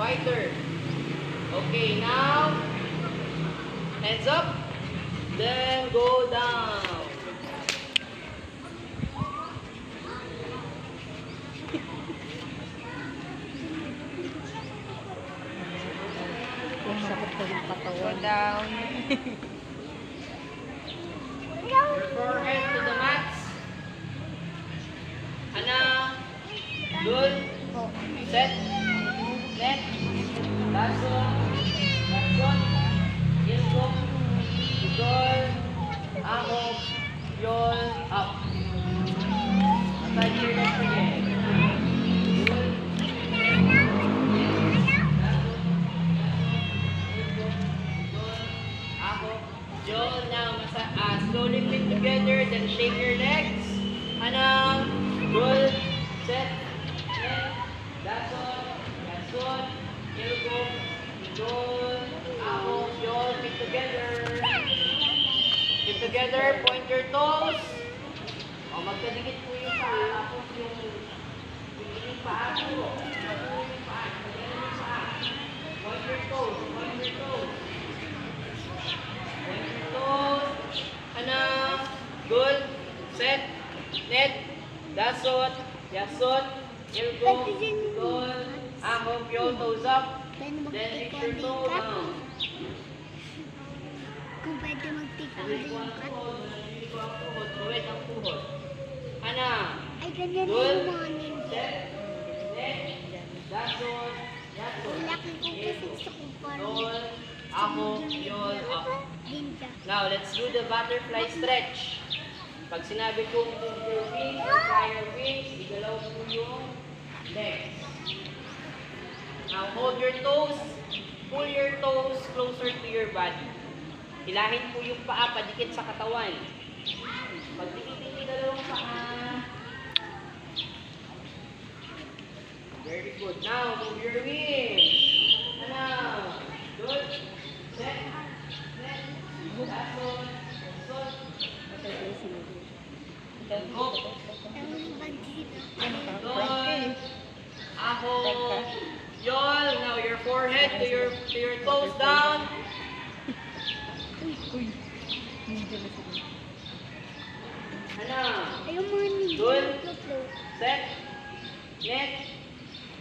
wider. Okay, now, hands up, then go down. Go down. Your forehead to the mats. Ana, good, set, net, lason, ilgok, idol, ahog, yol, up. Massage your legs again. Good, Joel, now slowly fit together, then shake your legs. Anang, good, set, net, lason, ilgok, idol, ahog, yol, fit together. Fit together, point your toes. O, magkadikit po yung paa, tapos yung paa po. Point your toes, point your toes. Good, set, net, dasot, yasot, ilgok, idol, ahog, yol, toes up, then lift your toe down. Kung pwede mag-tikam din yung cut. Tuwid ang puhod. Ana, Ay, ganyan na good, yung mga ninja. set, net, dasot, yasot, Laki ko kasi sa kumpara. idol, ahog, yol, up. Ninja. Now, let's do the butterfly stretch. Pag sinabi kong move your wings or fly your wings, igalaw po yung legs. Now, hold your toes. Pull your toes closer to your body. Hilahin po yung paa padikit sa katawan. Pag dikitin yung dalawang paa. Very good. Now, move your wings. Now, good. Set. Lason, yasot, ilgok, idol, ahog, yol. Now your forehead to your toes down. Ano? Ayun mga ninja. Good. Naglo-float. Set, net,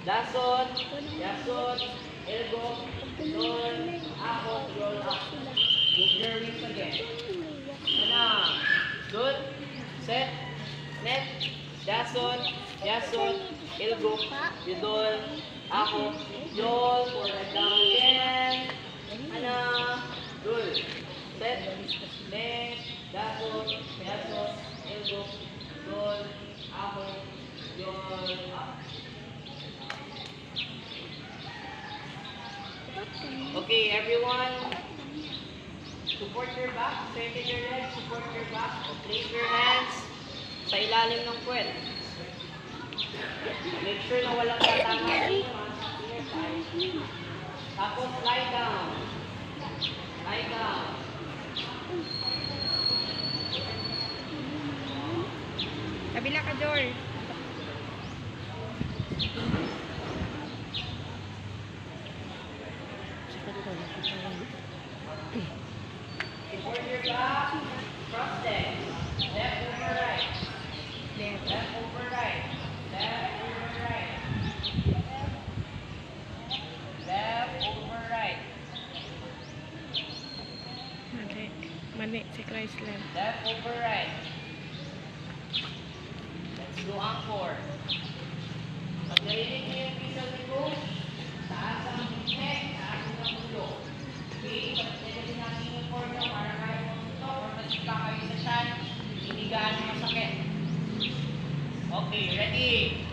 lason, yasot, ilgok, idol, ahog, yol, up. Move your wings again. Ano? Good. Set. Net. Dasot. Yasot. Ilgok. Idol. Ahog. Yol. Forehead down again. Ano? Good. Set. Net. Dasot. Yasot. Ilgok. Idol. Ahog. Yol. Up. Okay, everyone. Support your back, straighten your legs, support your back, place your hands sa ilalim ng puwet. Make sure na walang tatama dito. Tapos lie down. Lie down. Kabila ka, Jor. Support your back, cross legs. Left over right. Left over right. Left over right. Left over right. Mali si Chrysler. Left over right. Let's do encore. Pag narinig niyo yung piso ni Coach, taas ang neck, taas ang ulo. Okay, pag narinig natin yung form nyo, para kaya mo ito, or nasita kayo sa shan, hindi gaano masakit. Okay, ready?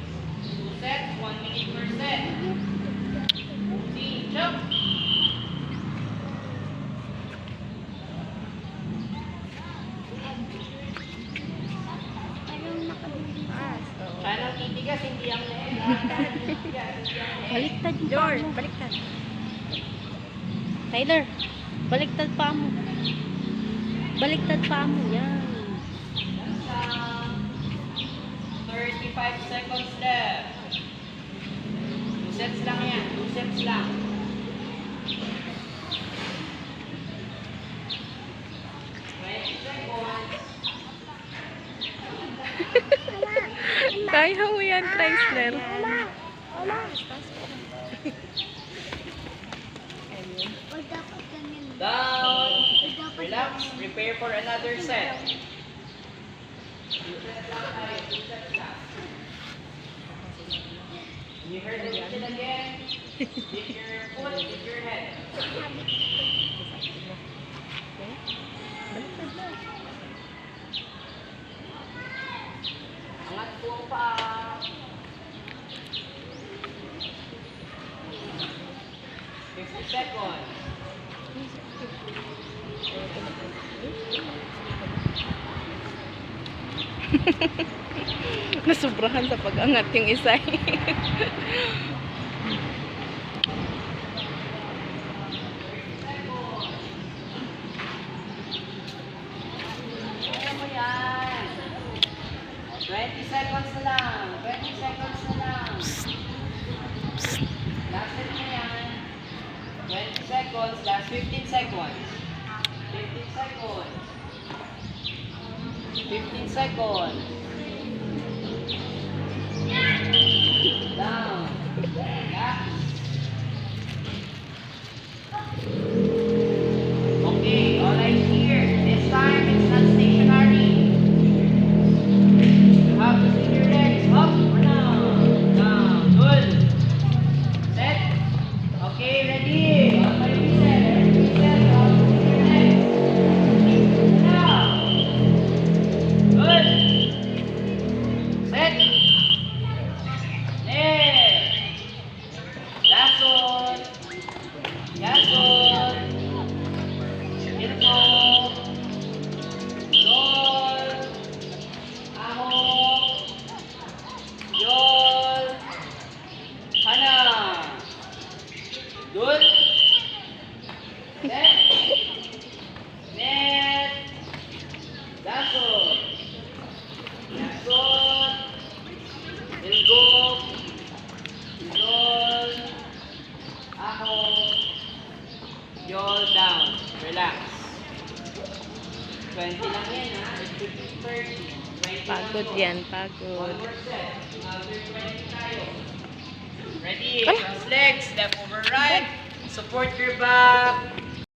2 sets, 1 minute per set. See, jump. Parang nakabili. Sana titigas, hindi ang leeg. Baliktad yung paa mo. Baliktad. Tyler, baliktad paa mo. Baliktad paa mo. Yan. 35 seconds left. sets lang yan. 2 sets lang. Kaya mo yan, Chrysler. Down. Relax. Prepare for another set. 2 sets lang tayo. 2 sets lang. You heard the question again? Hit your foot, hit your head. Angat po ang paa. 50 seconds. Nasubrahan sa pag-angat yung isa. Kaya mo yan. 20 seconds na lang. 20 seconds na lang. Last set na yan. 20 seconds. Last 15 seconds. 15 seconds. 15 seconds. Down. Relax. Okay, all right here. This time it's not stationary. You have to swing your legs up or down. Down. Good. Set. Okay, ready. All my reset. Reset. Up. Swing your legs. Down. Good. Set. Left. Lason. Yason. Ilko. Sol. Ahok. Yol. Hana. Good. Set. Net. Lason. Yason. Ilko. Yol. Ahok. Yol down. Relax. 20 lang yan ha. It should be 30. 20 lang Pagod to. yan, One pagod. more set. Another 20 tayo. Ready? Ay! Cross legs. Left over right. Support your back.